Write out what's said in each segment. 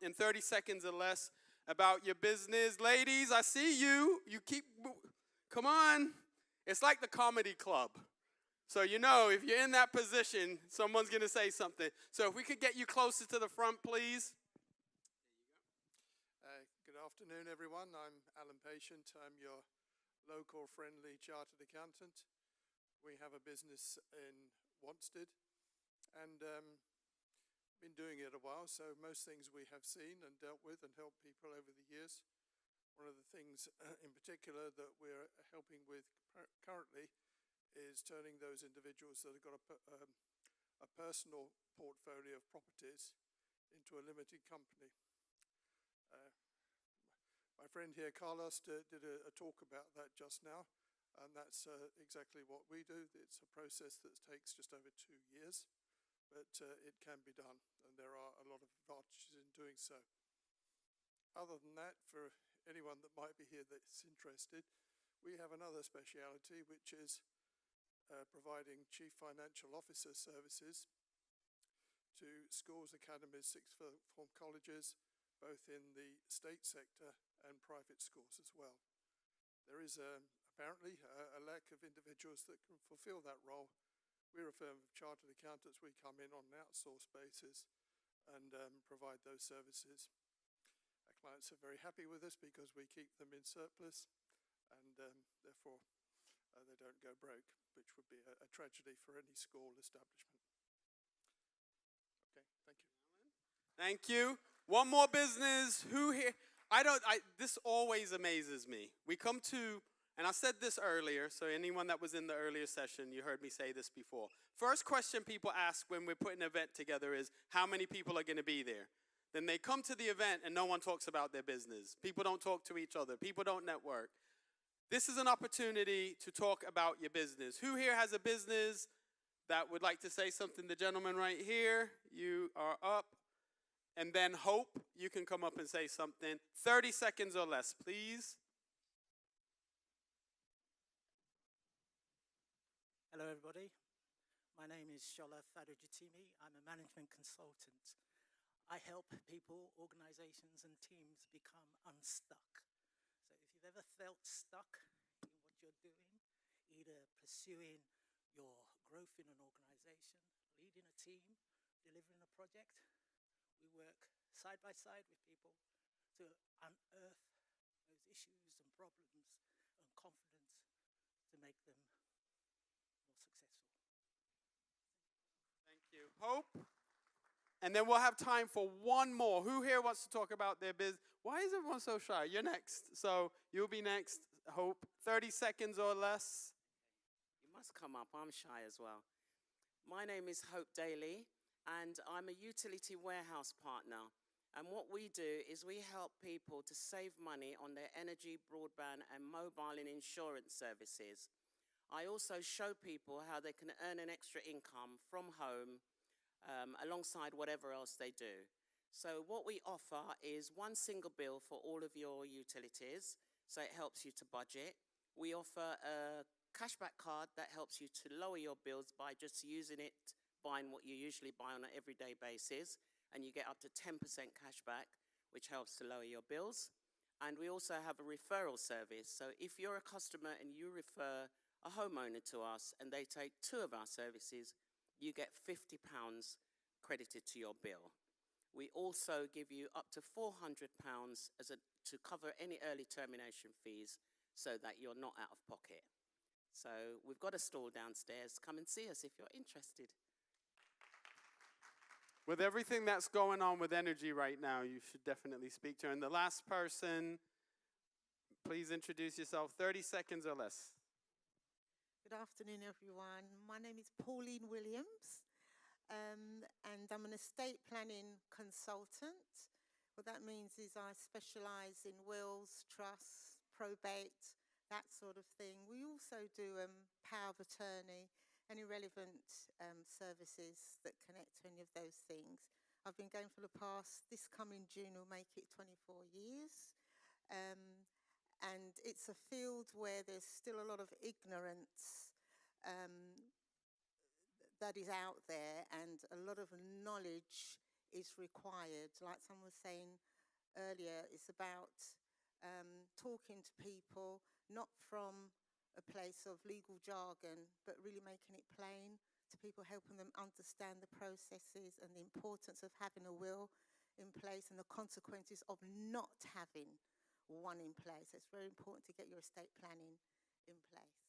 in 30 seconds or less about your business. Ladies, I see you. You keep, come on. It's like the comedy club. So you know, if you're in that position, someone's going to say something. So if we could get you closer to the front, please. Good afternoon, everyone. I'm Alan Patient. I'm your local friendly chartered accountant. We have a business in Wanstead and been doing it a while, so most things we have seen and dealt with and helped people over the years. One of the things in particular that we're helping with currently is turning those individuals that have got a personal portfolio of properties into a limited company. My friend here, Carlos, did a talk about that just now, and that's exactly what we do. It's a process that takes just over 2 years, but it can be done, and there are a lot of advantages in doing so. Other than that, for anyone that might be here that's interested, we have another speciality, which is providing chief financial officer services to schools, academies, sixth form colleges, both in the state sector and private schools as well. There is apparently a lack of individuals that can fulfill that role. We're a firm of chartered accountants. We come in on an outsourced basis and provide those services. Our clients are very happy with us because we keep them in surplus, and therefore they don't go broke, which would be a tragedy for any school establishment. Okay, thank you. Thank you. One more business. Who here? This always amazes me. We come to, and I said this earlier, so anyone that was in the earlier session, you heard me say this before. First question people ask when we're putting an event together is, how many people are going to be there? Then they come to the event and no one talks about their business. People don't talk to each other. People don't network. This is an opportunity to talk about your business. Who here has a business that would like to say something? The gentleman right here, you are up. And then Hope, you can come up and say something. 30 seconds or less, please. Hello, everybody. My name is Shola Fadojitimi. I'm a management consultant. I help people, organizations, and teams become unstuck. So if you've ever felt stuck in what you're doing, either pursuing your growth in an organization, leading a team, delivering a project, we work side by side with people to unearth those issues and problems and confidence to make them more successful. Thank you. Hope? And then we'll have time for one more. Who here wants to talk about their business? Why is everyone so shy? You're next. So you'll be next, Hope. 30 seconds or less. You must come up. I'm shy as well. My name is Hope Daly, and I'm a utility warehouse partner. And what we do is we help people to save money on their energy, broadband, and mobile and insurance services. I also show people how they can earn an extra income from home alongside whatever else they do. So what we offer is one single bill for all of your utilities, so it helps you to budget. We offer a cashback card that helps you to lower your bills by just using it, buying what you usually buy on an everyday basis, and you get up to 10% cashback, which helps to lower your bills. And we also have a referral service. So if you're a customer and you refer a homeowner to us and they take 2 of our services, you get £50 credited to your bill. We also give you up to £400 to cover any early termination fees so that you're not out of pocket. So we've got a stall downstairs. Come and see us if you're interested. With everything that's going on with energy right now, you should definitely speak to her. And the last person, please introduce yourself. 30 seconds or less. Good afternoon, everyone. My name is Pauline Williams, and I'm an estate planning consultant. What that means is I specialise in wills, trusts, probate, that sort of thing. We also do power of attorney, any relevant services that connect to any of those things. I've been going for the past, this coming June will make it 24 years. And it's a field where there's still a lot of ignorance that is out there, and a lot of knowledge is required. Like someone was saying earlier, it's about talking to people, not from a place of legal jargon, but really making it plain to people, helping them understand the processes and the importance of having a will in place and the consequences of not having one in place. It's very important to get your estate planning in place.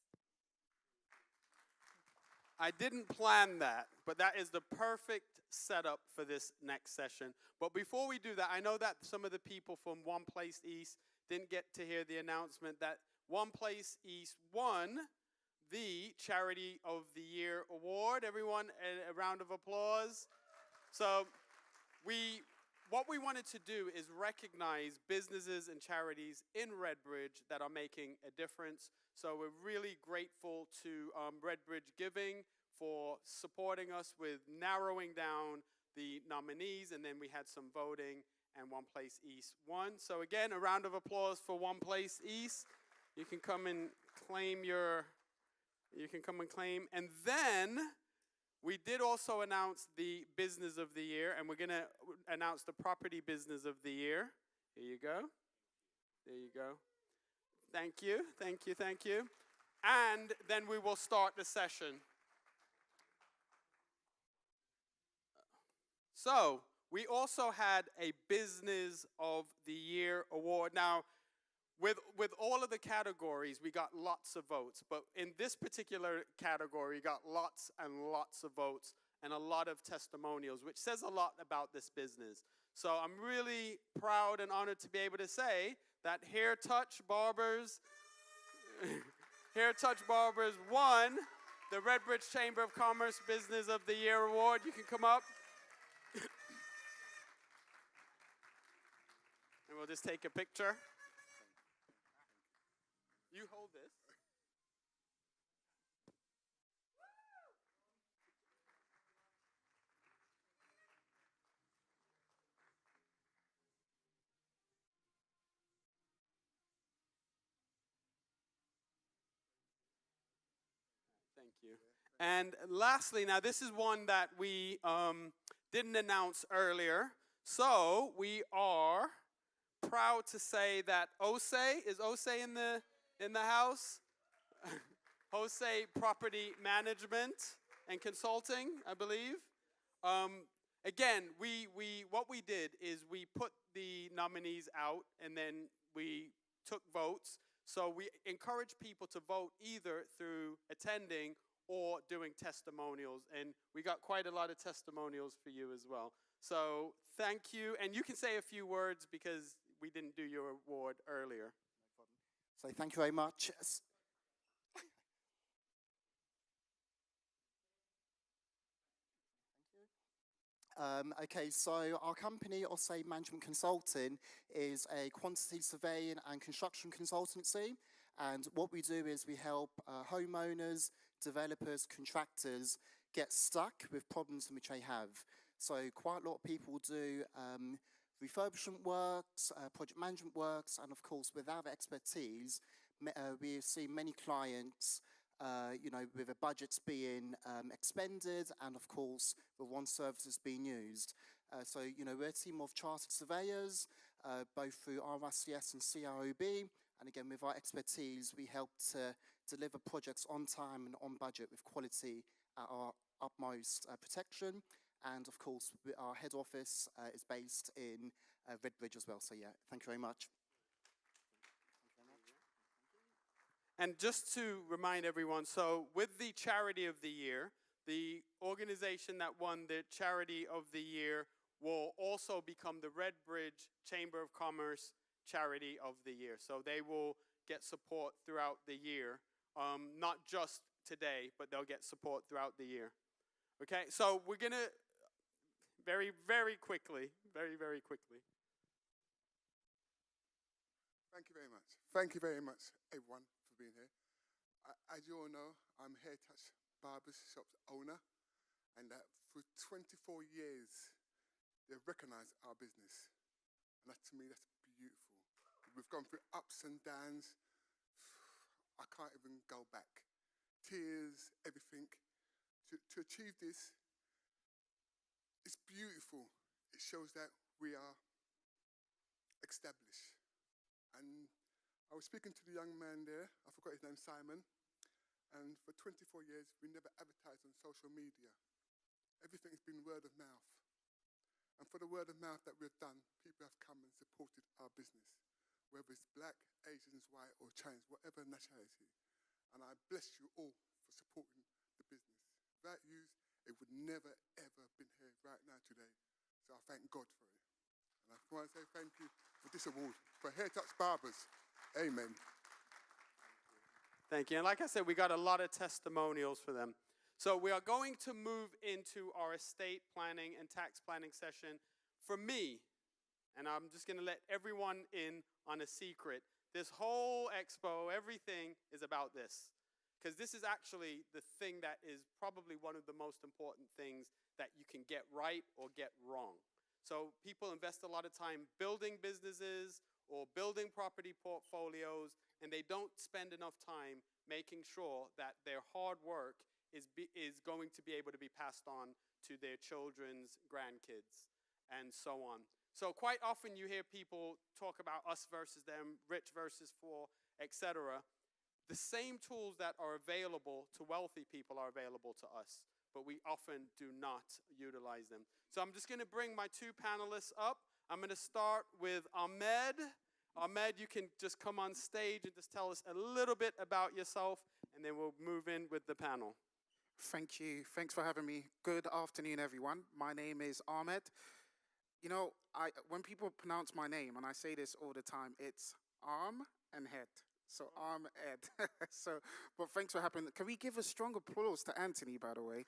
I didn't plan that, but that is the perfect setup for this next session. But before we do that, I know that some of the people from One Place East didn't get to hear the announcement that One Place East won the Charity of the Year award. Everyone, a round of applause. So what we wanted to do is recognize businesses and charities in Redbridge that are making a difference. So we're really grateful to Redbridge Giving for supporting us with narrowing down the nominees, and then we had some voting, and One Place East won. So again, a round of applause for One Place East. You can come and claim and then we did also announce the Business of the Year, and we're going to announce the Property Business of the Year. Here you go. There you go. Thank you, thank you, thank you. And then we will start the session. So, we also had a Business of the Year award. Now, with all of the categories, we got lots of votes. But in this particular category, we got lots and lots of votes and a lot of testimonials, which says a lot about this business. So I'm really proud and honored to be able to say that Hair Touch Barbers, Hair Touch Barbers won the Redbridge Chamber of Commerce Business of the Year award. You can come up. And we'll just take a picture. You hold this. Thank you. And lastly, now this is one that we didn't announce earlier. So we are proud to say that Ose, is Ose in the house? Ose Property Management and Consulting, I believe. Again, what we did is we put the nominees out and then we took votes. So we encourage people to vote either through attending or doing testimonials. And we got quite a lot of testimonials for you as well. So thank you. And you can say a few words because we didn't do your award earlier. So thank you very much. Okay, so our company, Osse Management Consulting, is a quantity surveying and construction consultancy. And what we do is we help homeowners, developers, contractors get stuck with problems which they have. So quite a lot of people do refurbishment works, project management works, and of course, without expertise, we see many clients with the budgets being expended and, of course, the one services being used. So, we're a team of chartered surveyors, both through RICS and CROB. And again, with our expertise, we help to deliver projects on time and on budget with quality at our utmost protection. And, of course, our head office is based in Redbridge as well. So, yeah, thank you very much. And just to remind everyone, so with the Charity of the Year, the organization that won the Charity of the Year will also become the Redbridge Chamber of Commerce Charity of the Year. So they will get support throughout the year, not just today, but they'll get support throughout the year. Okay, so we're going to very, very quickly. Thank you very much. Thank you very much, everyone, for being here. As you all know, I'm Hair Touch Barbers Shop's owner, and for 24 years, they've recognized our business. And that, to me, that's beautiful. We've gone through ups and downs. I can't even go back. Tears, everything. To achieve this, it's beautiful. it shows that we are established. And I was speaking to the young man there, I forgot his name, Simon, and for 24 years, we never advertised on social media. Everything's been word of mouth. And for the word of mouth that we've done, people have come and supported our business, whether it's black, Asians, white, or Chinese, whatever nationality. And I bless you all for supporting the business. Without you, it would never, ever been here right now today. So I thank God for it. And I want to say thank you for this award, for Hair Touch Barbers. Amen. Thank you. And like I said, we got a lot of testimonials for them. So we are going to move into our estate planning and tax planning session. For me, and I'm just going to let everyone in on a secret, this whole expo, everything is about this. Because this is actually the thing that is probably one of the most important things that you can get right or get wrong. So people invest a lot of time building businesses or building property portfolios, and they don't spend enough time making sure that their hard work is going to be able to be passed on to their children's grandkids and so on. So quite often you hear people talk about us versus them, rich versus poor, etc. The same tools that are available to wealthy people are available to us, but we often do not utilize them. So I'm just going to bring my two panelists up. I'm going to start with Ahmed. Ahmed, you can just come on stage and just tell us a little bit about yourself, and then we'll move in with the panel. Thank you. Thanks for having me. Good afternoon, everyone. My name is Ahmed. You know, when people pronounce my name, and I say this all the time, it's arm and head. So arm, Ed. But thanks for having. Can we give a strong applause to Anthony, by the way?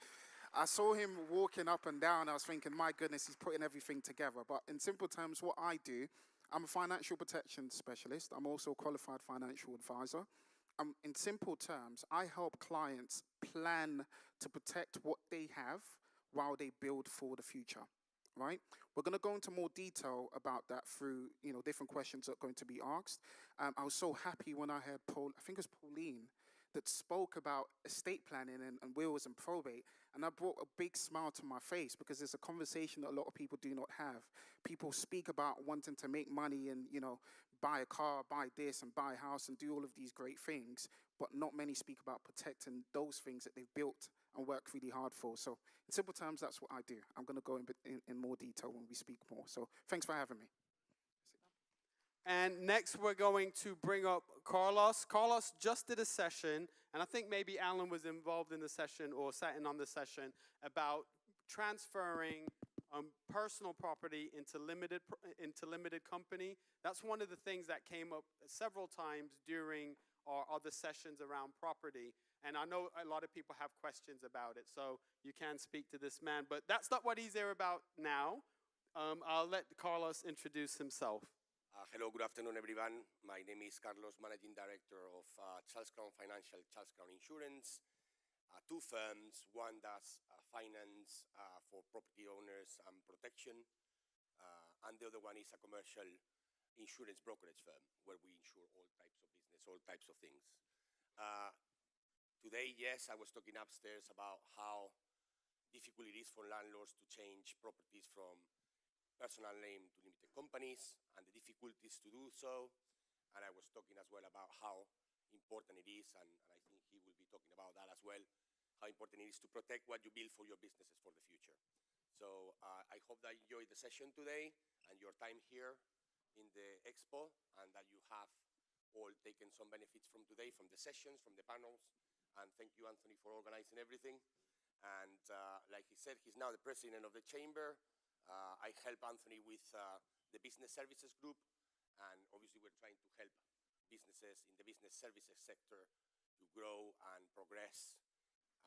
I saw him walking up and down. I was thinking, my goodness, he's putting everything together. But in simple terms, what I do, I'm a financial protection specialist. I'm also a qualified financial advisor. In simple terms, I help clients plan to protect what they have while they build for the future, right? We're going to go into more detail about that through, different questions that are going to be asked. I was so happy when I heard I think it was Pauline, that spoke about estate planning and wills and probate. And that brought a big smile to my face because it's a conversation that a lot of people do not have. People speak about wanting to make money and, buy a car, buy this and buy a house and do all of these great things, but not many speak about protecting those things that they've built and worked really hard for. So in simple terms, that's what I do. I'm going to go in more detail when we speak more. So thanks for having me. And next we're going to bring up Carlos. Carlos just did a session, and I think maybe Alan was involved in the session or sat in on the session about transferring personal property into limited company. That's one of the things that came up several times during our other sessions around property. And I know a lot of people have questions about it, so you can speak to this man. But that's not what he's here about now. I'll let Carlos introduce himself. Hello, good afternoon, everyone. My name is Carlos, Managing Director of Charles Crown Financial, Charles Crown Insurance. Two firms, one does finance for property owners and protection, and the other one is a commercial insurance brokerage firm where we insure all types of business, all types of things. Today, yes, I was talking upstairs about how difficult it is for landlords to change properties from personal name to limited companies and the difficulties to do so. And I was talking as well about how important it is, and I think he will be talking about that as well, how important it is to protect what you build for your businesses for the future. So I hope that you enjoyed the session today and your time here in the expo, and that you have all taken some benefits from today, from the sessions, from the panels. And thank you, Anthony, for organizing everything. And like he said, he's now the president of the chamber. I help Anthony with the business services group, and obviously we're trying to help businesses in the business services sector to grow and progress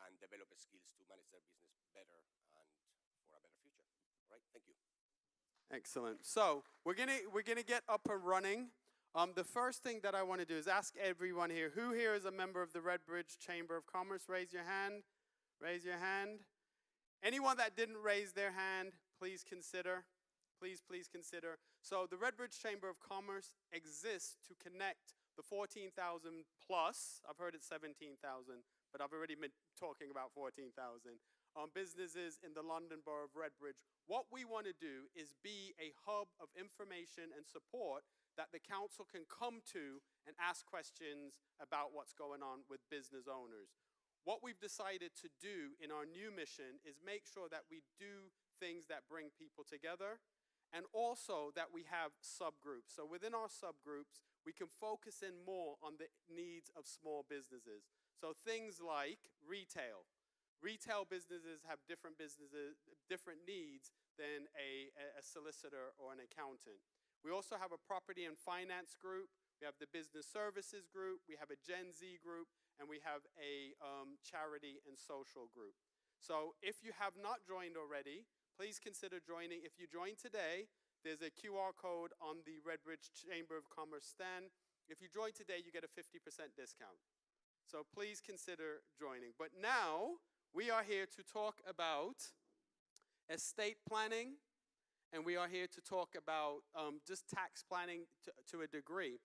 and develop skills to manage their business better and for a better future. All right, thank you. Excellent. So we're gonna get up and running. The first thing that I want to do is ask everyone here, who here is a member of the Redbridge Chamber of Commerce? Raise your hand. Raise your hand. Anyone that didn't raise their hand, please consider. Please consider. So the Redbridge Chamber of Commerce exists to connect the 14,000 plus, I've heard it's 17,000, but I've already been talking about 14,000, businesses in the London Borough of Redbridge. What we want to do is be a hub of information and support that the council can come to and ask questions about what's going on with business owners. What we've decided to do in our new mission is make sure that we do things that bring people together, and also that we have subgroups. So within our subgroups, we can focus in more on the needs of small businesses. So things like retail. Retail businesses have different needs than a solicitor or an accountant. We also have a property and finance group. We have the business services group. We have a Gen Z group. And we have a charity and social group. So if you have not joined already, please consider joining. If you join today, there's a QR code on the Redbridge Chamber of Commerce stand. If you join today, you get a 50% discount. So please consider joining. But now, we are here to talk about estate planning, and we are here to talk about just tax planning to a degree.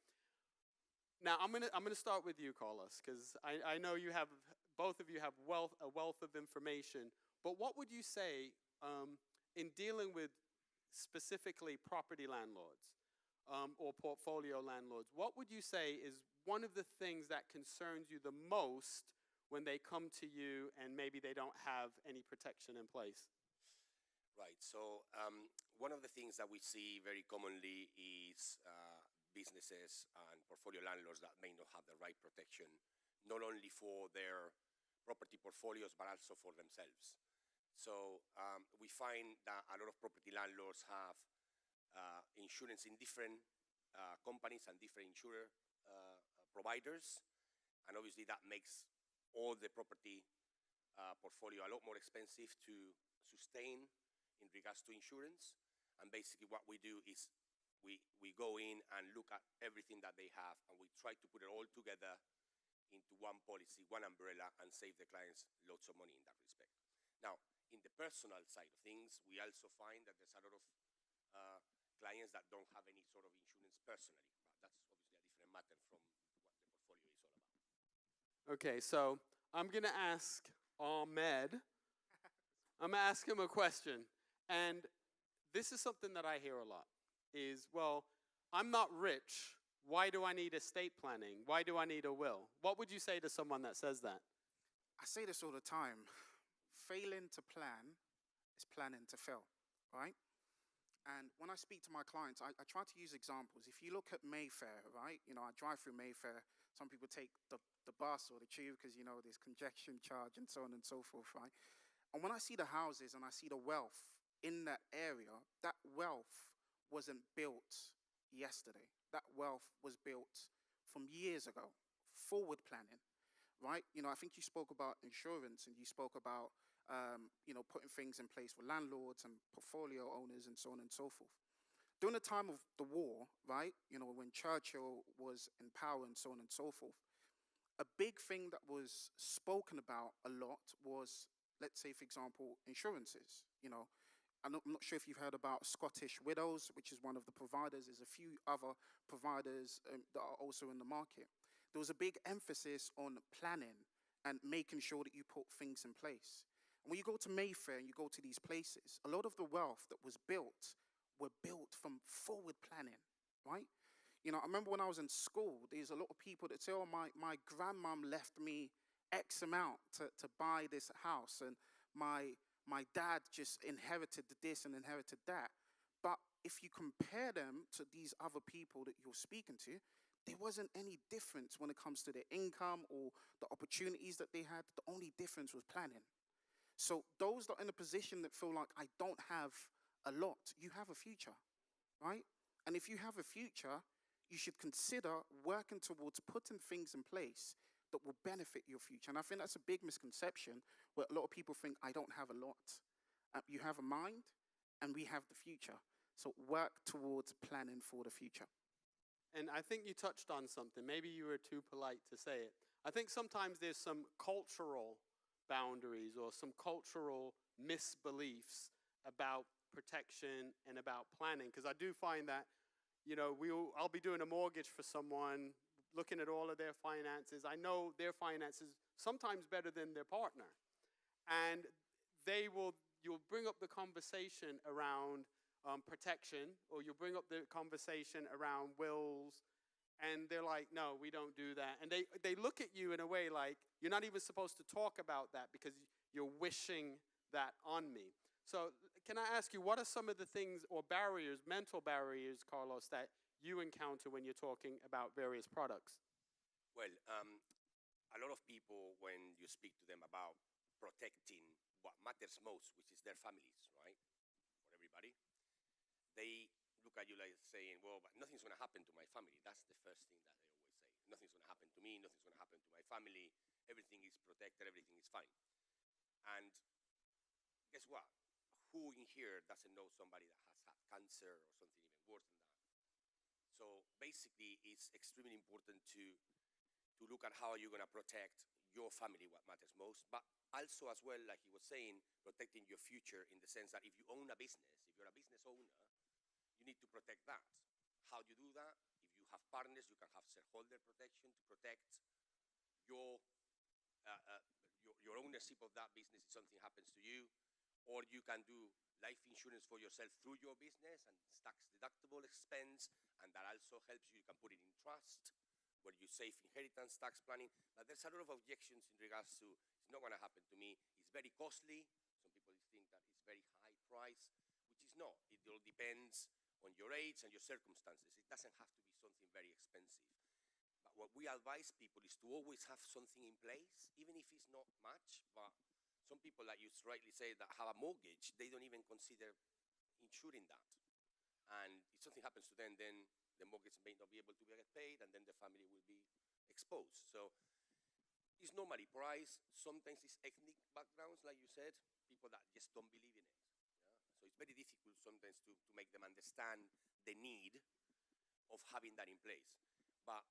Now, I'm gonna start with you, Carlos, because I know you have, both of you have a wealth of information. But what would you say in dealing with specifically property landlords or portfolio landlords? What would you say is one of the things that concerns you the most when they come to you and maybe they don't have any protection in place? Right. So one of the things that we see very commonly is businesses and portfolio landlords that may not have the right protection, not only for their property portfolios, but also for themselves. So we find that a lot of property landlords have insurance in different companies and different insurer providers. And obviously that makes all the property portfolio a lot more expensive to sustain in regards to insurance. And basically what we do is we go in and look at everything that they have, and we try to put it all together into one policy, one umbrella, and save the clients lots of money in that respect. Now, in the personal side of things, we also find that there's a lot of clients that don't have any sort of insurance personally. But that's obviously a different matter from what the portfolio is all about. Okay, so I'm gonna ask Ahmed. I'm gonna ask him a question, and this is something that I hear a lot. Is, well, I'm not rich. Why do I need estate planning? Why do I need a will? What would you say to someone that says that? I say this all the time. Failing to plan is planning to fail, right? And when I speak to my clients, I try to use examples. If you look at Mayfair, right? You know, I drive through Mayfair. Some people take the bus or the tube because, you know, there's congestion charge and so on and so forth, right? And when I see the houses and I see the wealth in that area, that wealth wasn't built yesterday. That wealth was built from years ago. Forward planning, right? You know, I think you spoke about insurance and you spoke about, you know, putting things in place for landlords and portfolio owners and so on and so forth. During the time of the war, right, you know, when Churchill was in power and so on and so forth, a big thing that was spoken about a lot was, let's say, for example, insurances, you know. I'm not sure if you've heard about Scottish Widows, which is one of the providers. There's a few other providers that are also in the market. There was a big emphasis on planning and making sure that you put things in place. And when you go to Mayfair and you go to these places, a lot of the wealth that was built were built from forward planning, right? You know, I remember when I was in school, there's a lot of people that say, oh, my grandmom left me X amount to buy this house, and my dad just inherited this and inherited that. But if you compare them to these other people that you're speaking to, there wasn't any difference when it comes to their income or the opportunities that they had. The only difference was planning. So those that are in a position that feel like I don't have a lot, you have a future, right? And if you have a future, you should consider working towards putting things in place that will benefit your future. And I think that's a big misconception where a lot of people think, I don't have a lot. You have a mind and we have the future. So work towards planning for the future. And I think you touched on something. Maybe you were too polite to say it. I think sometimes there's some cultural boundaries or some cultural misbeliefs about protection and about planning. Because I do find that, you know, I'll be doing a mortgage for someone, looking at all of their finances. I know their finances sometimes better than their partner. And you'll bring up the conversation around protection, or you'll bring up the conversation around wills, and they're like, no, we don't do that. And they look at you in a way like, you're not even supposed to talk about that because you're wishing that on me. So can I ask you, what are some of the things or barriers, mental barriers, Carlos, that you encounter when you're talking about various products? Well, a lot of people, when you speak to them about protecting what matters most, which is their families, right, for everybody, they look at you like saying, well, but nothing's going to happen to my family. That's the first thing that they always say. Nothing's going to happen to me. Nothing's going to happen to my family. Everything is protected. Everything is fine. And guess what? Who in here doesn't know somebody that has had cancer or something even worse than that? So basically, it's extremely important to look at how you're going to protect your family, what matters most, but also as well, like he was saying, protecting your future in the sense that if you own a business, if you're a business owner, you need to protect that. How do you do that? If you have partners, you can have shareholder protection to protect your your ownership of that business if something happens to you, or you can do life insurance for yourself through your business, and it's tax deductible expense, and that also helps you. You can put it in trust where you save inheritance tax planning. But there's a lot of objections in regards to, it's not going to happen to me, it's very costly. Some people think that it's very high price, which is not. It all depends on your age and your circumstances. It doesn't have to be something very expensive. But what we advise people is to always have something in place, even if it's not much. But some people, like you rightly say, that have a mortgage, they don't even consider insuring that. And if something happens to them, then the mortgage may not be able to get paid, and then the family will be exposed. So it's normally priced. Sometimes it's ethnic backgrounds, like you said, people that just don't believe in it. Yeah? So it's very difficult sometimes to make them understand the need of having that in place. But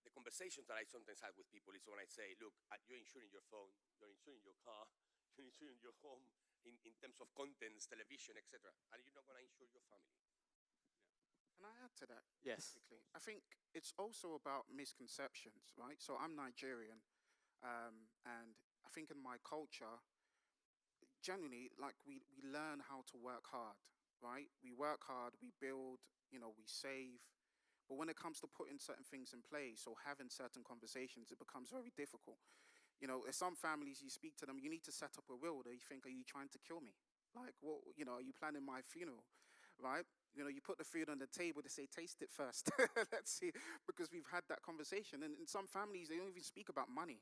the conversations that I sometimes have with people is when I say, look, you're insuring your phone, you're insuring your car, you're insuring your home in terms of contents, television, etc., and you're not going to insure your family. Can I add to that? Yes. Quickly? I think it's also about misconceptions, right? So I'm Nigerian, and I think in my culture, generally, like we learn how to work hard, right? We work hard, we build, we save. But when it comes to putting certain things in place or having certain conversations, it becomes very difficult. There's some families, you speak to them, you need to set up a will. They think, are you trying to kill me? Like, what, are you planning my funeral, right? You put the food on the table, they say, taste it first. Let's see, because we've had that conversation. And in some families, they don't even speak about money.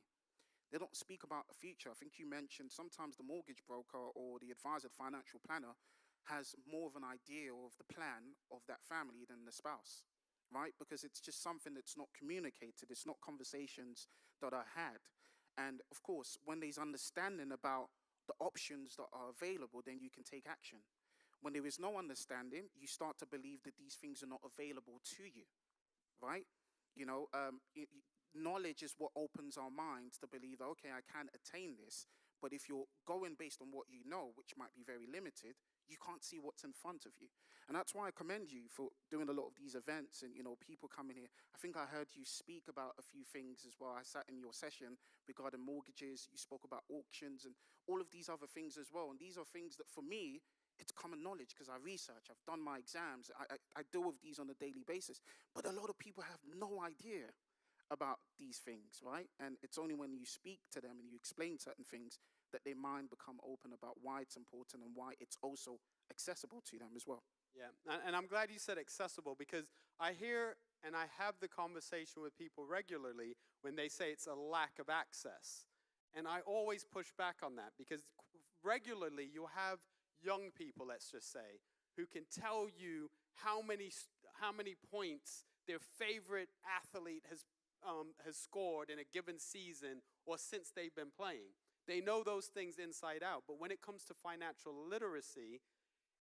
They don't speak about the future. I think you mentioned sometimes the mortgage broker or the advisor, the financial planner, has more of an idea of the plan of that family than the spouse, right? Because it's just something that's not communicated. It's not conversations that are had. And of course, when there's understanding about the options that are available, then you can take action. When there is no understanding, you start to believe that these things are not available to you, right? Knowledge is what opens our minds to believe that, okay, I can attain this. But if you're going based on what you know, which might be very limited, you can't see what's in front of you. And that's why I commend you for doing a lot of these events and, people coming here. I think I heard you speak about a few things as well. I sat in your session regarding mortgages. You spoke about auctions and all of these other things as well. And these are things that, for me, it's common knowledge because I research. I've done my exams. I deal with these on a daily basis. But a lot of people have no idea about these things, right? And it's only when you speak to them and you explain certain things that their mind become open about why it's important and why it's also accessible to them as well. Yeah, and I'm glad you said accessible, because I hear and I have the conversation with people regularly when they say it's a lack of access. And I always push back on that, because regularly you have young people, let's just say, who can tell you how many points their favorite athlete has scored in a given season or since they've been playing. They know those things inside out. But when it comes to financial literacy,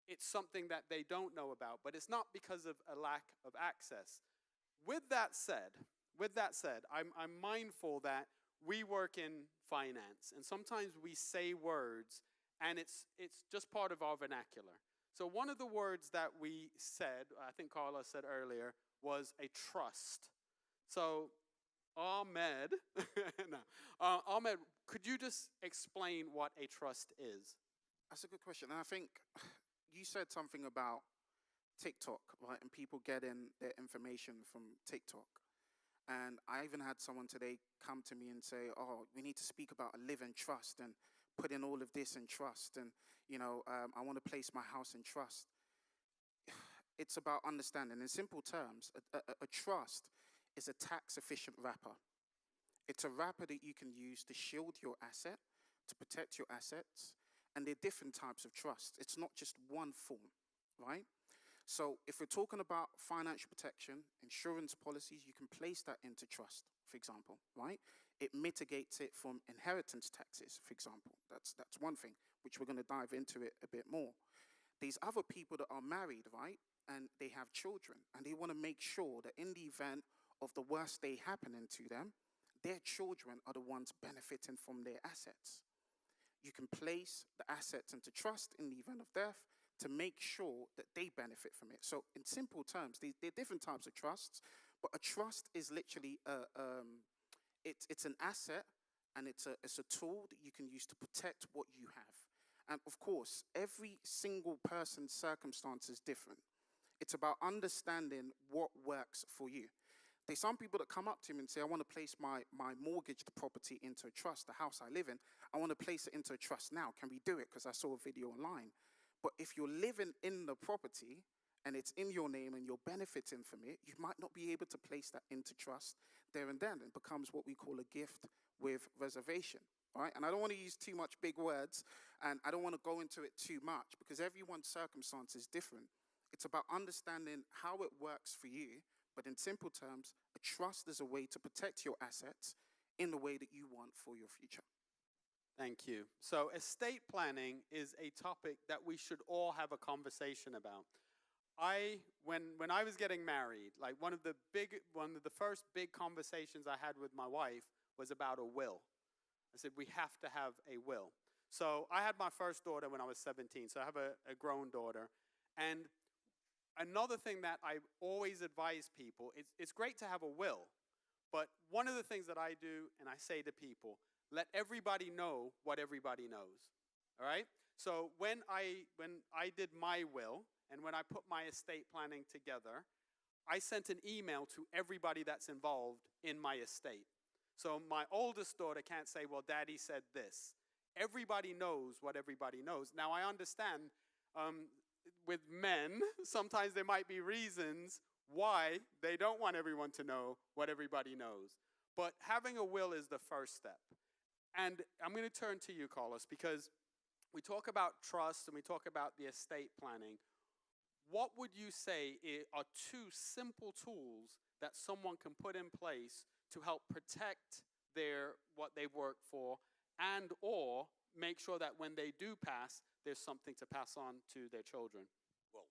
it's something that they don't know about. But it's not because of a lack of access. With that said, I'm mindful that we work in finance, and sometimes we say words, and it's just part of our vernacular. So one of the words that we said, I think Carla said earlier, was a trust. So Ahmed, no, Ahmed, could you just explain what a trust is? That's a good question. And I think you said something about TikTok, right? And people getting their information from TikTok. And I even had someone today come to me and say, "Oh, we need to speak about a live-in trust and put in all of this in trust. And, I want to place my house in trust." It's about understanding. In simple terms, a trust is a tax-efficient wrapper. It's a wrapper that you can use to shield your asset, to protect your assets. And there are different types of trust. It's not just one form, right? So if we're talking about financial protection, insurance policies, you can place that into trust, for example, right? It mitigates it from inheritance taxes, for example. That's one thing, which we're going to dive into it a bit more. These other people that are married, right, and they have children, and they want to make sure that in the event of the worst day happening to them, their children are the ones benefiting from their assets. You can place the assets into trust in the event of death to make sure that they benefit from it. So in simple terms, there are different types of trusts, but a trust is literally it's an asset, and it's a tool that you can use to protect what you have. And of course, every single person's circumstance is different. It's about understanding what works for you. There's some people that come up to me and say, "I want to place my mortgaged property into a trust, the house I live in. I want to place it into a trust now. Can we do it? Because I saw a video online." But if you're living in the property and it's in your name and you're benefiting from it, you might not be able to place that into trust there and then. It becomes what we call a gift with reservation, right? And I don't want to use too much big words, and I don't want to go into it too much because everyone's circumstance is different. It's about understanding how it works for you, but in simple terms, a trust is a way to protect your assets in the way that you want for your future. Thank you. So estate planning is a topic that we should all have a conversation about. When I was getting married, like one of the first big conversations I had with my wife was about a will. I said, we have to have a will. So I had my first daughter when I was 17, so I have a grown daughter. And another thing that I always advise people, it's great to have a will, but one of the things that I do, and I say to people, let everybody know what everybody knows, all right? So when I did my will, and when I put my estate planning together, I sent an email to everybody that's involved in my estate. So my oldest daughter can't say, "Well, Daddy said this." Everybody knows what everybody knows. Now, I understand with men, sometimes there might be reasons why they don't want everyone to know what everybody knows. But having a will is the first step. And I'm going to turn to you, Carlos, because we talk about trust and we talk about the estate planning. What would you say are two simple tools that someone can put in place to help protect what they've worked for, and or make sure that when they do pass, there's something to pass on to their children? Well,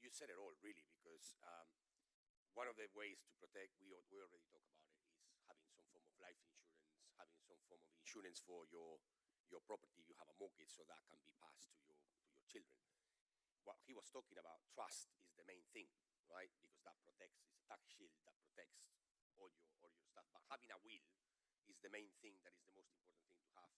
you said it all, really, because one of the ways to protect, we already talked about it, is having some form of life insurance, having some form of insurance for your property. You have a mortgage, so that can be passed to your children. What he was talking about, trust, is the main thing, right? Because that protects, it's a tax shield that protects all your stuff. But having a will is the main thing, that is the most important thing to have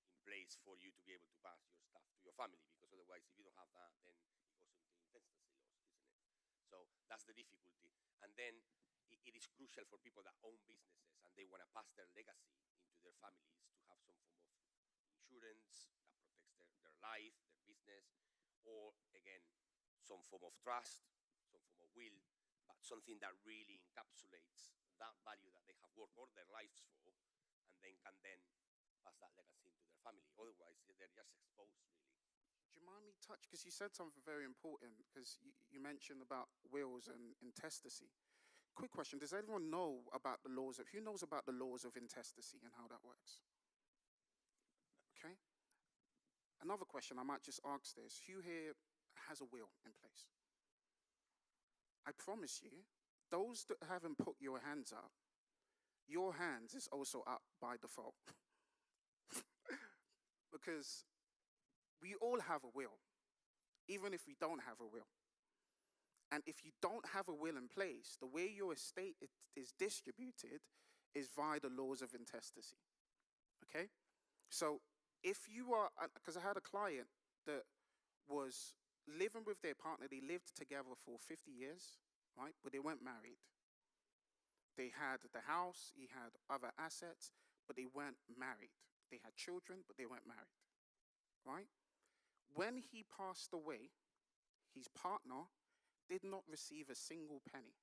in place for you to be able to pass your stuff to your family. Because otherwise, if you don't have that, then it goes into intestacy laws, isn't it? So that's the difficulty. And then it is crucial for people that own businesses and they want to pass their legacy into their families to have some form of insurance that protects their life, their business, or again, some form of trust, some form of will, but something that really encapsulates that value that they have worked all their lives for, and then can pass that legacy into their family. Otherwise, they're just exposed, really. Do you mind me touch, because you said something very important, because you mentioned about wills and intestacy. Quick question, does everyone know about the laws who knows about the laws of intestacy and how that works? Okay. Another question, I might just ask this. Who here has a will in place? I promise you, those that haven't put your hands up, your hands is also up by default. Because we all have a will, even if we don't have a will. And if you don't have a will in place, the way your estate is distributed is via the laws of intestacy. Okay? So if you are, because I had a client that was living with their partner, they lived together for 50 years, right? But they weren't married. They had the house, he had other assets, but they weren't married. They had children, but they weren't married, right? When he passed away, his partner did not receive a single penny.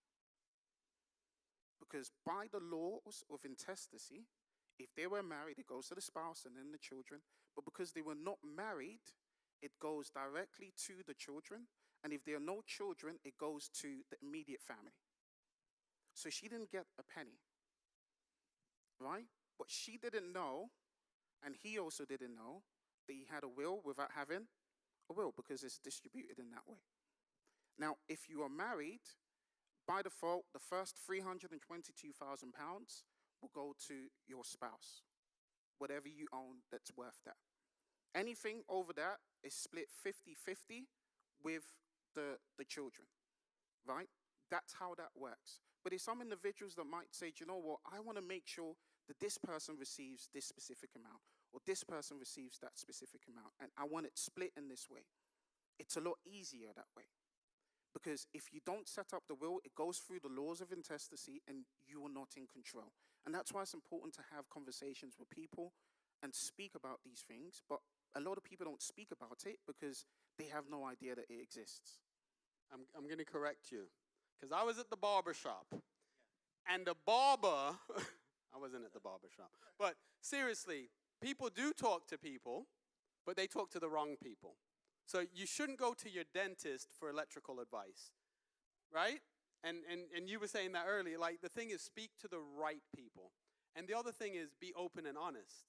Because by the laws of intestacy, if they were married, it goes to the spouse and then the children. But because they were not married, it goes directly to the children. And if there are no children, it goes to the immediate family. So she didn't get a penny, right? But she didn't know, and he also didn't know, that he had a will without having a will, because it's distributed in that way. Now, if you are married, by default, the first £322,000 will go to your spouse, whatever you own that's worth that. Anything over that is split 50-50 with the children, right? That's how that works. But there's some individuals that might say, do you know what, I want to make sure that this person receives this specific amount, or this person receives that specific amount, and I want it split in this way. It's a lot easier that way. Because if you don't set up the will, it goes through the laws of intestacy and you are not in control. And that's why it's important to have conversations with people and speak about these things. But a lot of people don't speak about it because they have no idea that it exists. I'm going to correct you, because I was at the barber shop, and the barber, I wasn't at the barber shop, but seriously, people do talk to people, but they talk to the wrong people. So you shouldn't go to your dentist for electrical advice, right? And you were saying that earlier. Like, the thing is, speak to the right people. And the other thing is, be open and honest.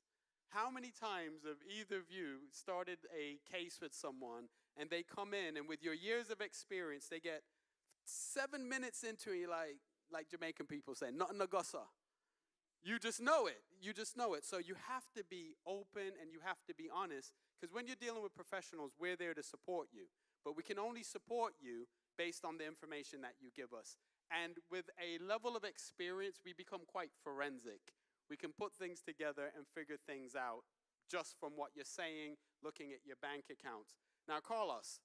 How many times have either of you started a case with someone and they come in and with your years of experience, they get 7 minutes into it, like Jamaican people say, nothing to gossa. You just know it. You just know it. So you have to be open and you have to be honest, because when you're dealing with professionals, we're there to support you. But we can only support you based on the information that you give us. And with a level of experience, we become quite forensic. We can put things together and figure things out just from what you're saying, looking at your bank accounts. Now, Carlos,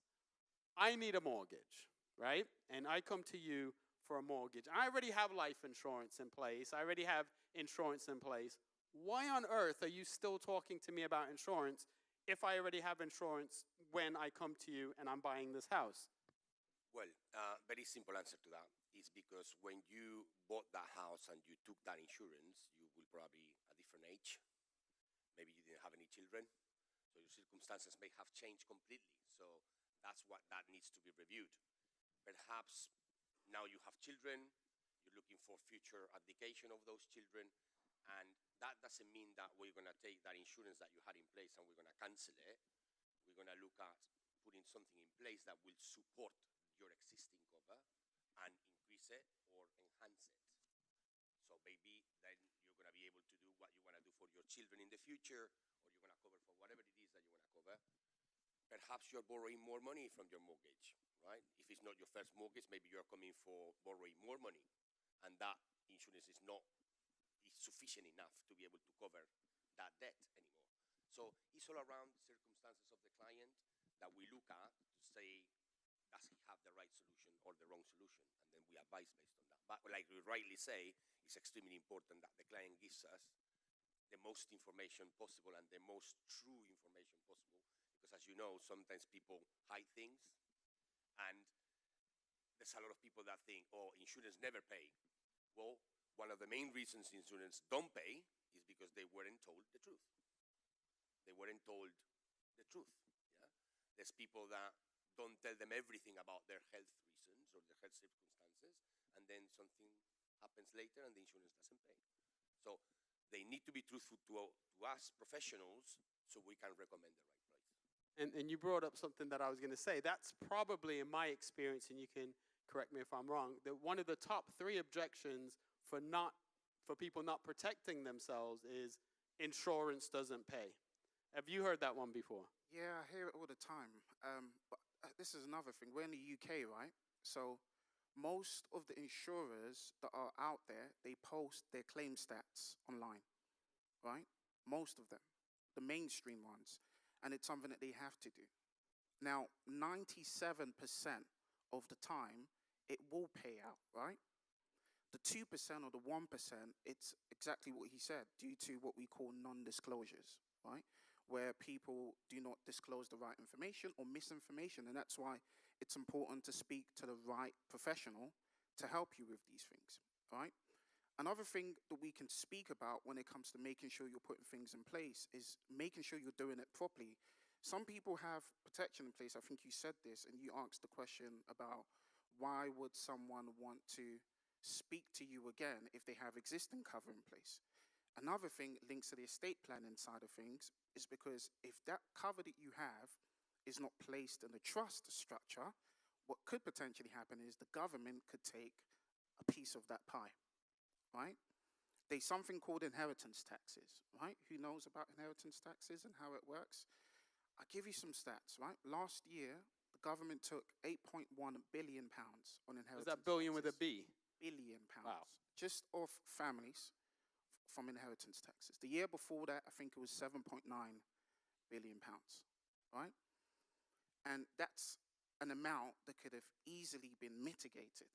I need a mortgage, right? And I come to you for a mortgage. I already have life insurance in place. I already have insurance in place. Why on earth are you still talking to me about insurance if I already have insurance when I come to you and I'm buying this house? Well, very simple answer to that is because when you bought that house and you took that insurance, you will probably a different age. Maybe you didn't have any children, so your circumstances may have changed completely. So that's what that needs to be reviewed. Perhaps now you have children, you're looking for future abdication of those children, and that doesn't mean that we're going to take that insurance that you had in place and we're going to cancel it. We're going to look at putting something in place that will support your existing cover and increase it or enhance it. So maybe then you're going to be able to do what you want to do for your children in the future, or you're going to cover for whatever it is that you want to cover. Perhaps you're borrowing more money from your mortgage, right? If it's not your first mortgage, maybe you're coming for borrowing more money, and that insurance is sufficient enough to be able to cover that debt anymore. So it's all around the circumstances of the client that we look at to say, does he have the right solution or the wrong solution? And then we advise based on that. But like you rightly say, it's extremely important that the client gives us the most information possible and the most true information possible. Because as you know, sometimes people hide things. And there's a lot of people that think, oh, insurance never pay. Well, one of the main reasons insurance don't pay is because they weren't told the truth. They weren't told the truth. Yeah? There's people that don't tell them everything about their health reasons or their health circumstances, and then something happens later and the insurance doesn't pay. So they need to be truthful to us professionals so we can recommend the right price. And you brought up something that I was going to say. That's probably, in my experience, and you can correct me if I'm wrong, that one of the top 3 objections for people not protecting themselves is insurance doesn't pay. Have you heard that one before? Yeah, I hear it all the time. But this is another thing. We're in the UK, right? So most of the insurers that are out there, they post their claim stats online, right? Most of them, the mainstream ones. And it's something that they have to do. Now, 97% of the time, it will pay out, right? The 2% or the 1%, it's exactly what he said, due to what we call non-disclosures, right? Where people do not disclose the right information or misinformation. And that's why it's important to speak to the right professional to help you with these things, right? Another thing that we can speak about when it comes to making sure you're putting things in place is making sure you're doing it properly. Some people have protection in place. I think you said this, and you asked the question about why would someone want to speak to you again if they have existing cover in place. Another thing links to the estate planning side of things is because if that cover that you have is not placed in the trust structure, what could potentially happen is the government could take a piece of that pie, right? There's something called inheritance taxes, right? Who knows about inheritance taxes and how it works? I'll give you some stats, right? Last year, the government took £8.1 billion on inheritance Is that billion with a taxes. B? Billion pounds. Wow. Just off families from inheritance taxes. The year before that, I think it was £7.9 billion, right? And that's an amount that could have easily been mitigated,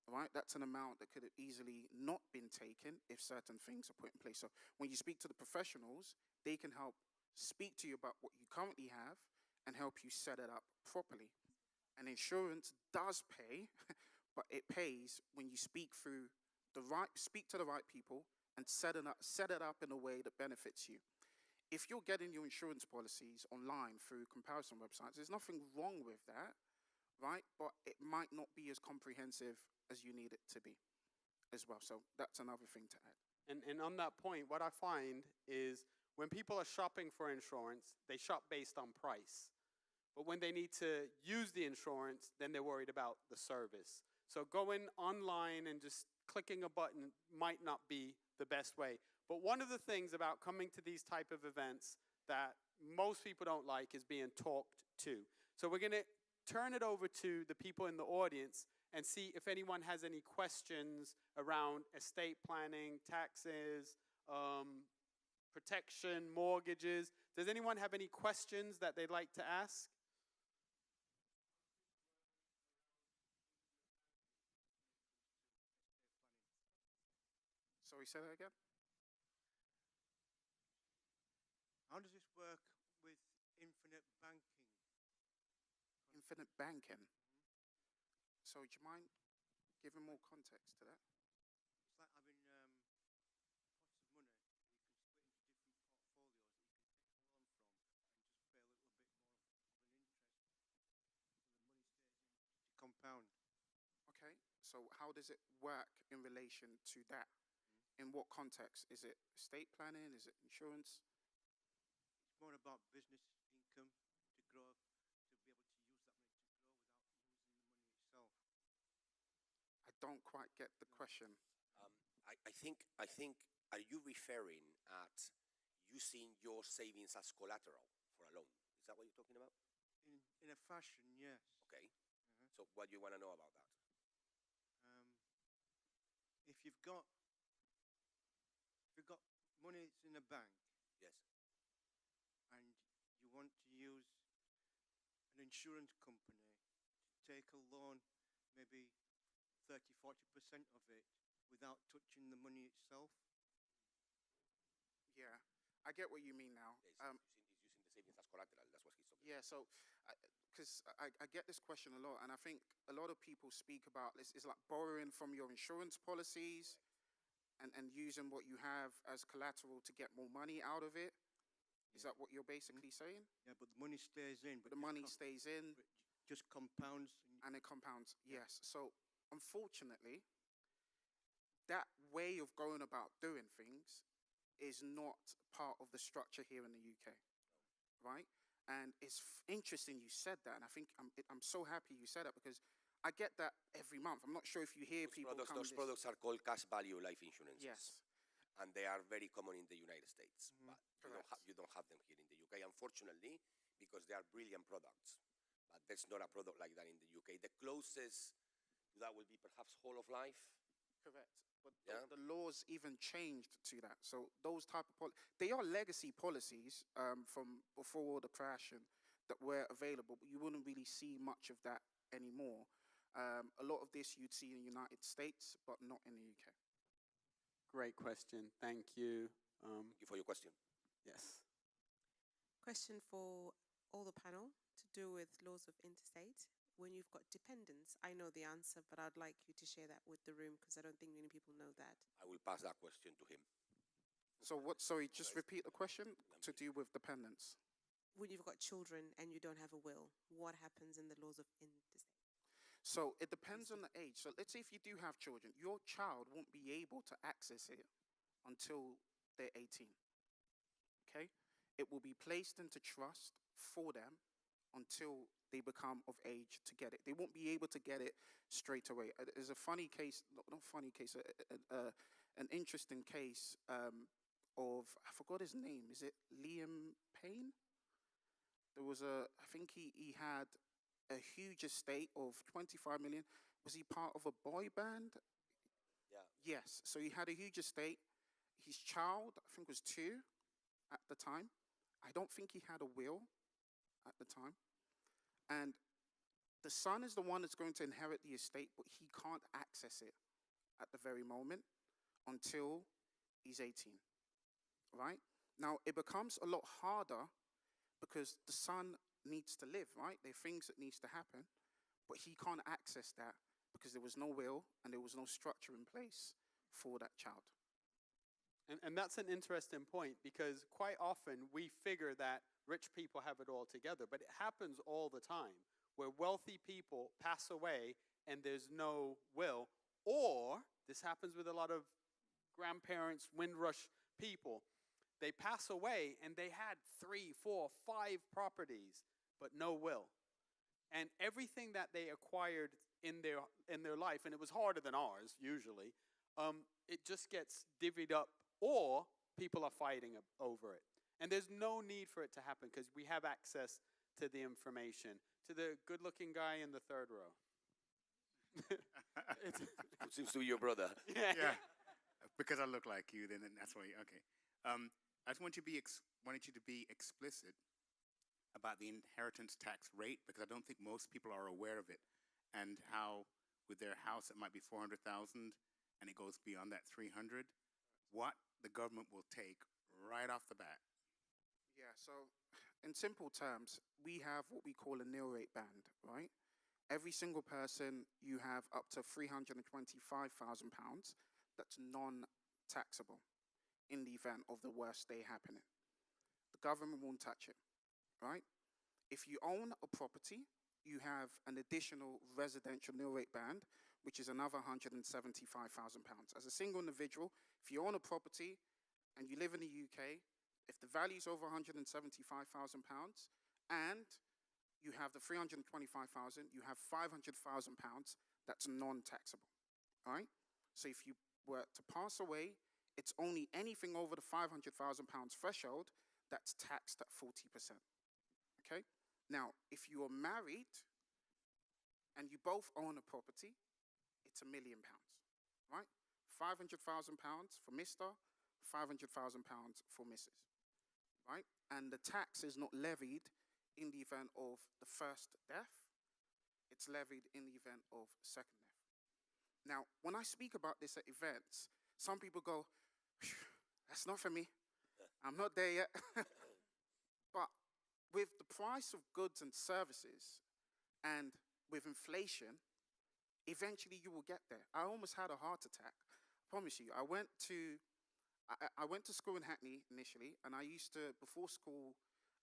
right? That's an amount that could have easily not been taken if certain things are put in place. So when you speak to the professionals, they can help speak to you about what you currently have and help you set it up properly. And insurance does pay, but it pays when you speak to the right people and set it up in a way that benefits you. If you're getting your insurance policies online through comparison websites, there's nothing wrong with that, right? But it might not be as comprehensive as you need it to be as well. So that's another thing to add. And on that point, what I find is when people are shopping for insurance, they shop based on price. But when they need to use the insurance, then they're worried about the service. So going online and just clicking a button might not be the best way. But one of the things about coming to these type of events that most people don't like is being talked to. So we're going to turn it over to the people in the audience and see if anyone has any questions around estate planning, taxes, protection, mortgages. Does anyone have any questions that they'd like to ask? Sorry, say that again? How does this work with infinite banking? Infinite banking. So do you mind giving more context to that? It's like having pots of money you can split into different portfolios that you can take a loan from and just pay a little bit more of an interest so the money stays in to compound. Okay, so how does it work in relation to that? In what context? Is it estate planning? Is it insurance? It's more about business income to grow, to be able to use that money to grow without losing the money itself. I don't quite get the question. I think, are you referring at using your savings as collateral for a loan? Is that what you're talking about? In a fashion, yes. Okay. So what do you want to know about that? If you've got money that's in a bank, Yes. and you want to use an insurance company to take a loan, maybe 30–40% of it, without touching the money itself. Yeah, I get what you mean now. Yes, he's using the savings as collateral. That's what he's talking Yeah, so because I get this question a lot, and I think a lot of people speak about this is like borrowing from your insurance policies and using what you have as collateral to get more money out of it. Is that what you're basically saying? Yeah, but the money stays in. But the money stays in just compounds. and it compounds. Yes. So unfortunately, that way of going about doing things is not part of the structure here in the UK, right? And it's interesting you said that, and I think I'm so happy you said that because I get that every month. I'm not sure if you hear people come. Those products are called cash value life insurances. Yes. And they are very common in the United States, but Correct. you don't have them here in the UK, unfortunately, because they are brilliant products. But there's not a product like that in the UK. The closest to that will be perhaps whole of life. Correct. But Yeah. the laws even changed to that. So those type of they are legacy policies from before the crash and that were available, but you wouldn't really see much of that anymore. A lot of this you'd see in the United States, but not in the UK. Great question. Thank you. Thank you for your question. Yes. Question for all the panel to do with laws of interstate. When you've got dependents, I know the answer, but I'd like you to share that with the room because I don't think many people know that. I will pass that question to him. So what? Sorry, just repeat the question. To do with dependents. When you've got children and you don't have a will, what happens in the laws of interstate? So it depends on the age. So let's say if you do have children, your child won't be able to access it until they're 18. Okay? It will be placed into trust for them until they become of age to get it. They won't be able to get it straight away. There's a funny case, not funny case, an interesting case of, I forgot his name. Is it Liam Payne? There was I think he had a huge estate of 25 million. Was he part of a boy band? Yeah. Yes. So he had a huge estate. His child, I think, was 2 at the time. I don't think he had a will at the time. And the son is the one that's going to inherit the estate, but he can't access it at the very moment until he's 18. Right? Now, it becomes a lot harder because the son needs to live, right? There are things that needs to happen, but he can't access that because there was no will and there was no structure in place for that child. And that's an interesting point because quite often we figure that rich people have it all together, but it happens all the time where wealthy people pass away and there's no will, or this happens with a lot of grandparents, Windrush people. They pass away and they had 3, 4, 5 properties, but no will. And everything that they acquired in their life, and it was harder than ours usually, it just gets divvied up, or people are fighting over it. And there's no need for it to happen because we have access to the information. To the good-looking guy in the third row. Who seems to be your brother. Yeah, because I look like you, then that's why. Okay. I just wanted you to be explicit about the inheritance tax rate because I don't think most people are aware of it, and how with their house it might be 400,000 and it goes beyond that 300. What the government will take right off the bat. Yeah, so in simple terms, we have what we call a nil rate band, right? Every single person, you have up to £325,000 that's non-taxable in the event of the worst day happening. The government won't touch it, right? If you own a property, you have an additional residential nil rate band, which is another £175,000. As a single individual, if you own a property and you live in the UK, if the value is over £175,000 and you have the 325,000, you have £500,000 that's non-taxable, all right? So if you were to pass away, it's only anything over the £500,000 threshold that's taxed at 40%, okay? Now, if you are married and you both own a property, it's £1 million, right? £500,000 for Mr., £500,000 for Mrs., right? And the tax is not levied in the event of the first death. It's levied in the event of second death. Now, when I speak about this at events, some people go, that's not for me. I'm not there yet. But with the price of goods and services and with inflation, eventually you will get there. I almost had a heart attack. I promise you. I went to school in Hackney initially, and I used to, before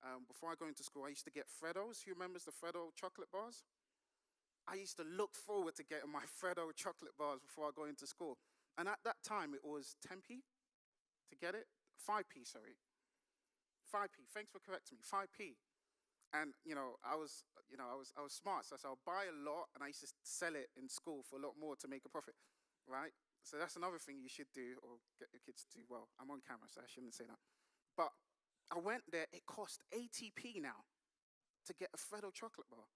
I go into school, I used to get Freddos. Who remembers the Freddo chocolate bars? I used to look forward to getting my Freddo chocolate bars before I go into school. And at that time, it was 10p to get it. 5p, sorry. 5p. Thanks for correcting me. 5p. And I was smart, so I'll buy a lot, and I used to sell it in school for a lot more to make a profit, right? So that's another thing you should do, or get your kids to do. Well, I'm on camera, so I shouldn't say that. But I went there. It cost 80p now to get a Freddo chocolate bar.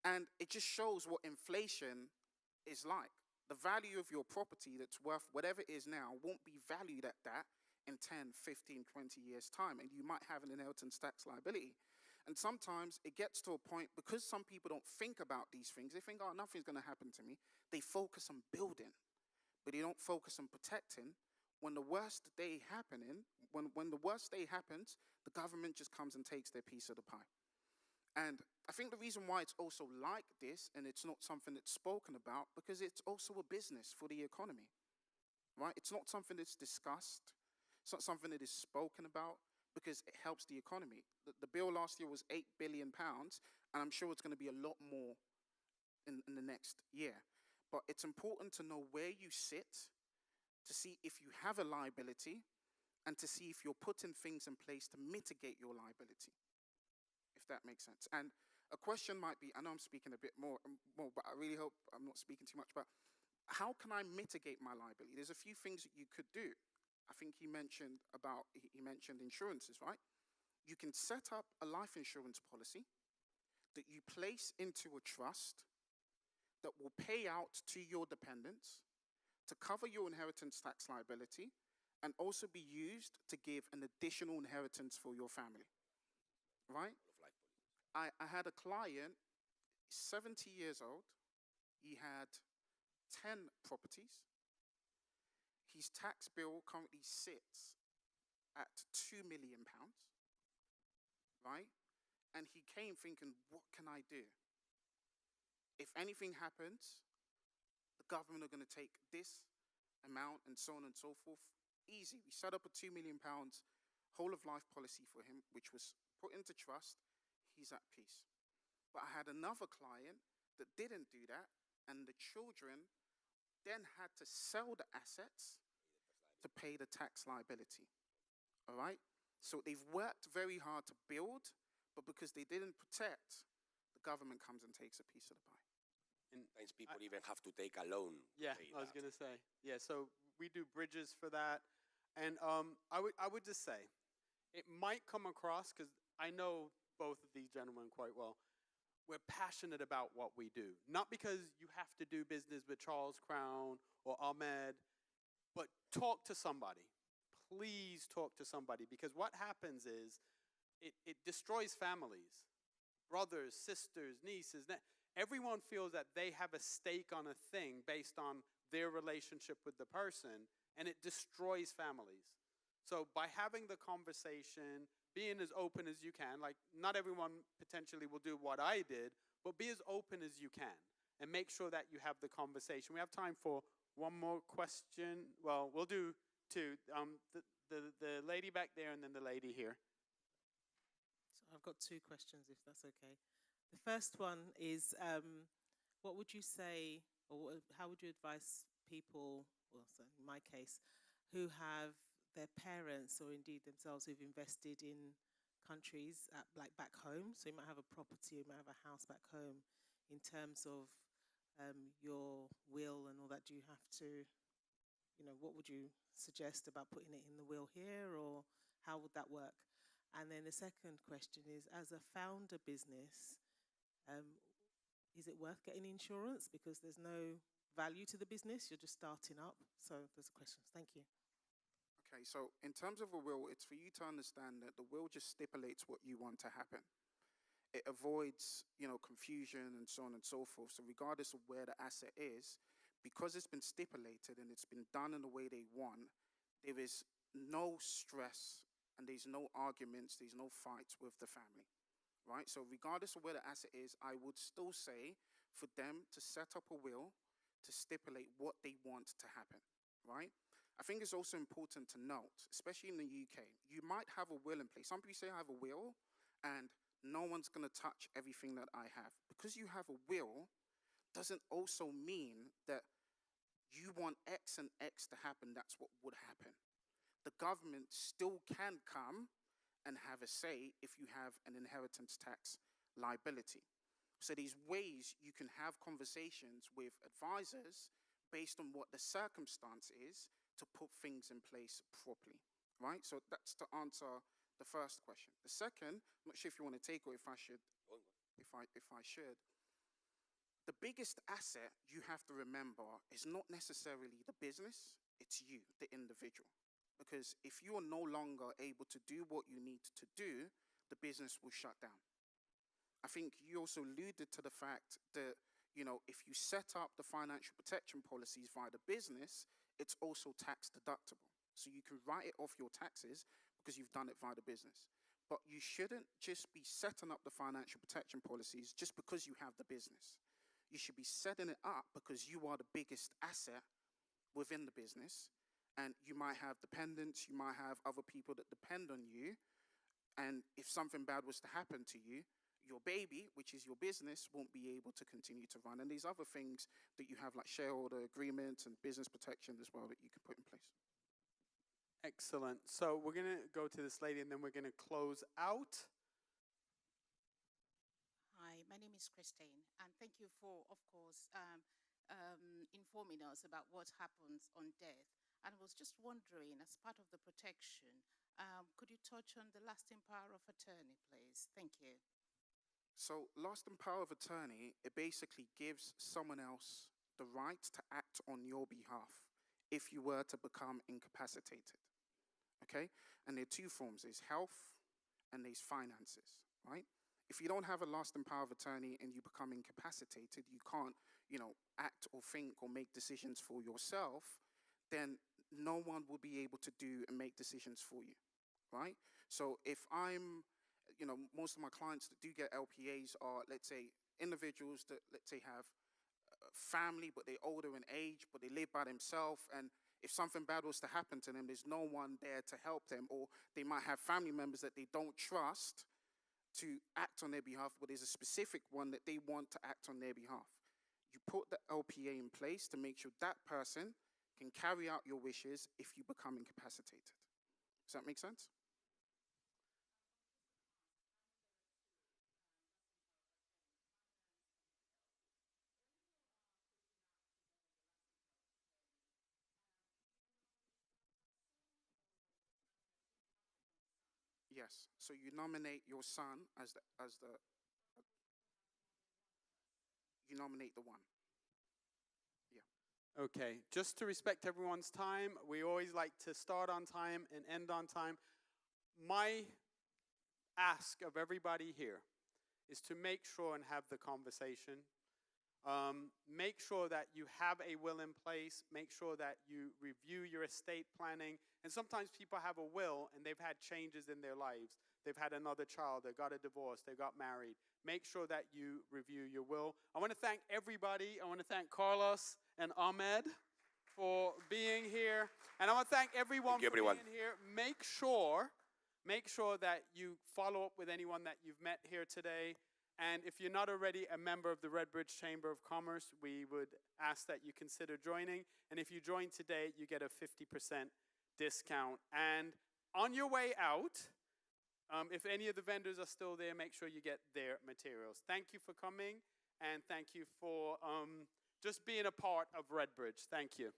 And it just shows what inflation is like. The value of your property that's worth whatever it is now won't be valued at that in 10, 15, 20 years' time. And you might have an inheritance tax liability. And sometimes it gets to a point, because some people don't think about these things, they think, oh, nothing's going to happen to me. They focus on building, but they don't focus on protecting. When the worst day when the worst day happens, the government just comes and takes their piece of the pie. And I think the reason why it's also like this, and it's not something that's spoken about, because it's also a business for the economy, right? It's not something that's discussed. It's not something that is spoken about, because it helps the economy. The bill last year was £8 billion, and I'm sure it's going to be a lot more in the next year. But it's important to know where you sit, to see if you have a liability, and to see if you're putting things in place to mitigate your liability, if that makes sense. And a question might be, I know I'm speaking a bit more, but I really hope I'm not speaking too much, but how can I mitigate my liability? There's a few things that you could do. I think he mentioned insurances, right? You can set up a life insurance policy that you place into a trust that will pay out to your dependents to cover your inheritance tax liability, and also be used to give an additional inheritance for your family, right? I had a client, 70 years old. He had 10 properties. His tax bill currently sits at £2 million, right? And he came thinking, what can I do? If anything happens, the government are going to take this amount and so on and so forth. Easy. We set up a £2 million whole of life policy for him, which was put into trust. He's at peace. But I had another client that didn't do that, and the children then had to sell the assets to pay the tax liability. All right? So they've worked very hard to build, but because they didn't protect, the government comes and takes a piece of the pie. And Sometimes people even have to take a loan. yeah, I was going to say. Yeah, so we do bridges for that. And I would just say, it might come across, because I know both of these gentlemen quite well, we're passionate about what we do. Not because you have to do business with Charles Crown or Ahmed, but talk to somebody. Please talk to somebody, because what happens is it destroys families. Brothers, sisters, nieces. Everyone feels that they have a stake on a thing based on their relationship with the person, and it destroys families. So by having the conversation, being as open as you can, like not everyone potentially will do what I did, but be as open as you can and make sure that you have the conversation. We have time for one more question. Well, we'll do two. The lady back there and then the lady here. So I've got two questions, if that's okay. The first one is, what would you say, or how would you advise people, well, so in my case, who have their parents or indeed themselves who've invested in countries like back home? So you might have a property, you might have a house back home. In terms of your will and all that, do you have to, what would you suggest about putting it in the will here, or how would that work? And then the second question is, as a founder business, is it worth getting insurance? Because there's no value to the business, you're just starting up. So those are questions. Thank you. Okay, so in terms of a will, it's for you to understand that the will just stipulates what you want to happen. It avoids, confusion and so on and so forth. So regardless of where the asset is, because it's been stipulated and it's been done in the way they want, there is no stress and there's no arguments, there's no fights with the family. Right? So regardless of where the asset is, I would still say for them to set up a will to stipulate what they want to happen, right? I think it's also important to note, especially in the UK, you might have a will in place. Some people say I have a will and no one's going to touch everything that I have. Because you have a will doesn't also mean that you want X and X to happen, that's what would happen. The government still can come and have a say if you have an inheritance tax liability. So there's ways you can have conversations with advisors based on what the circumstance is to put things in place properly, right? So that's to answer the first question. The second, I'm not sure if you want to take or if I should, if I should. the biggest asset you have to remember is not necessarily the business, it's you, the individual. Because if you are no longer able to do what you need to do, the business will shut down. I think you also alluded to the fact that, if you set up the financial protection policies via the business, it's also tax deductible. So you can write it off your taxes because you've done it via the business. But you shouldn't just be setting up the financial protection policies just because you have the business. You should be setting it up because you are the biggest asset within the business. And you might have dependents, you might have other people that depend on you. And if something bad was to happen to you, your baby, which is your business, won't be able to continue to run. And these other things that you have, like shareholder agreements and business protection as well, that you can put in place. Excellent. So we're going to go to this lady and then we're going to close out. Hi, my name is Christine, and thank you for, of course, informing us about what happens on death. And I was just wondering, as part of the protection, could you touch on the lasting power of attorney, please? Thank you. So lasting power of attorney, it basically gives someone else the right to act on your behalf if you were to become incapacitated, okay? And there are two forms, there's health and there's finances, right? If you don't have a lasting power of attorney and you become incapacitated, you can't, act or think or make decisions for yourself, then no one will be able to do and make decisions for you, right? So if I'm, most of my clients that do get LPAs are, let's say, individuals that, let's say, have family, but they're older in age, but they live by themselves, and if something bad was to happen to them, there's no one there to help them, or they might have family members that they don't trust to act on their behalf, but there's a specific one that they want to act on their behalf. You put the LPA in place to make sure that person can carry out your wishes if you become incapacitated. Does that make sense? Yes. So you nominate your son you nominate the one. Yeah. Okay, just to respect everyone's time, we always like to start on time and end on time. My ask of everybody here is to make sure and have the conversation. Make sure that you have a will in place. Make sure that you review your estate planning. And sometimes people have a will and they've had changes in their lives. They've had another child, they got a divorce, they got married. Make sure that you review your will. I want to thank everybody. I want to thank Carlos and Ahmed for being here. And I want to thank everyone for being here. Make sure that you follow up with anyone that you've met here today. And if you're not already a member of the Redbridge Chamber of Commerce, we would ask that you consider joining. And if you join today, you get a 50% discount. And on your way out, if any of the vendors are still there, make sure you get their materials. Thank you for coming, and thank you for just being a part of Redbridge. Thank you.